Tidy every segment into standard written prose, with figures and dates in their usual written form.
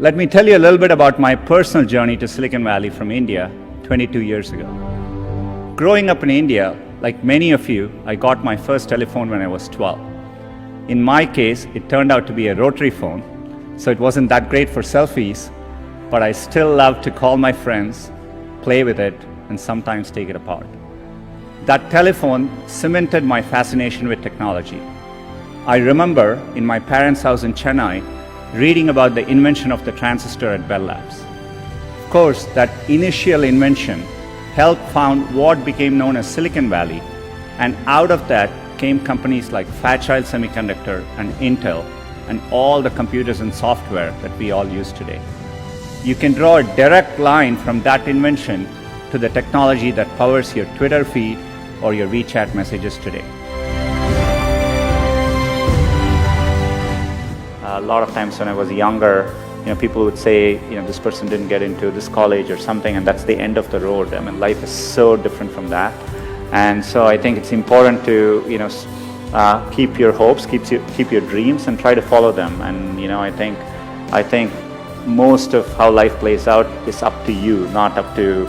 Let me tell you a little bit about my personal journey to Silicon Valley from India 22 years ago. Growing up in India, like many of you, I got my first telephone when I was 12. In my case, it turned out to be a rotary phone, so it wasn't that great for selfies, but I still loved to call my friends, play with it, and sometimes take it apart. That telephone cemented my fascination with technology. I remember in my parents' house in Chennai, reading about the invention of the transistor at Bell Labs. Of course, that initial invention helped found what became known as Silicon Valley, and out of that came companies like Fairchild Semiconductor and Intel, and all the computers and software that we all use today. You can draw a direct line from that invention to the technology that powers your Twitter feed or your WeChat messages today. A lot of times when I was younger, people would say, this person didn't get into this college or something, and that's the end of the road. I mean, life is so different from that. And so I think it's important to, keep your hopes, keep your dreams, and try to follow them. And I think most of how life plays out is up to you, not up to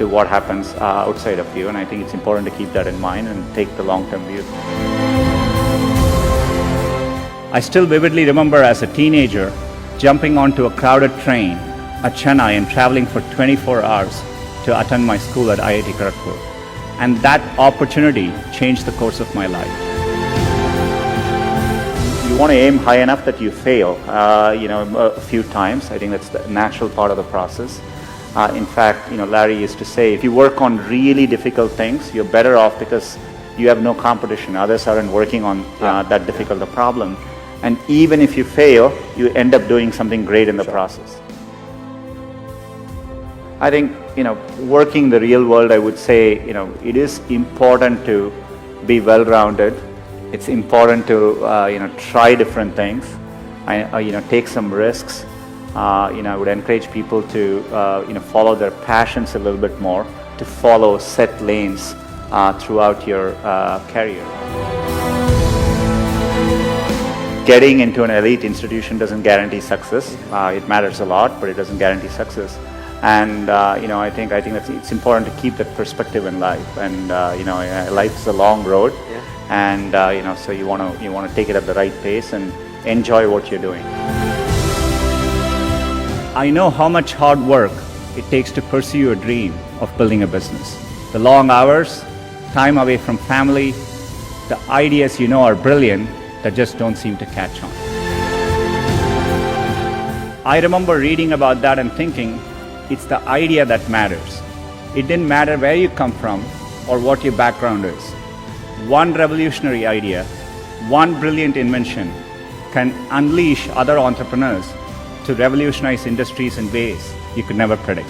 what happens outside of you. And I think it's important to keep that in mind and take the long-term view. I still vividly remember as a teenager jumping onto a crowded train at Chennai and traveling for 24 hours to attend my school at IIT Kharagpur. And that opportunity changed the course of my life. You want to aim high enough that you fail, a few times. I think that's the natural part of the process. In fact, Larry used to say, if you work on really difficult things, you're better off because you have no competition. Others aren't working on that difficult a problem. And even if you fail, you end up doing something great in the process. I think, working the real world, I would say, it is important to be well-rounded. It's important to, try different things. Take some risks. I would encourage people to, follow their passions a little bit more, to follow set lanes throughout your career. Getting into an elite institution doesn't guarantee success. It matters a lot, but it doesn't guarantee success. And I think it's important to keep that perspective in life. And life is a long road, and so you want to take it at the right pace and enjoy what you're doing. I know how much hard work it takes to pursue your dream of building a business. The long hours, time away from family, the ideas are brilliant that just don't seem to catch on. I remember reading about that and thinking, it's the idea that matters. It didn't matter where you come from or what your background is. One revolutionary idea, one brilliant invention can unleash other entrepreneurs to revolutionize industries in ways you could never predict.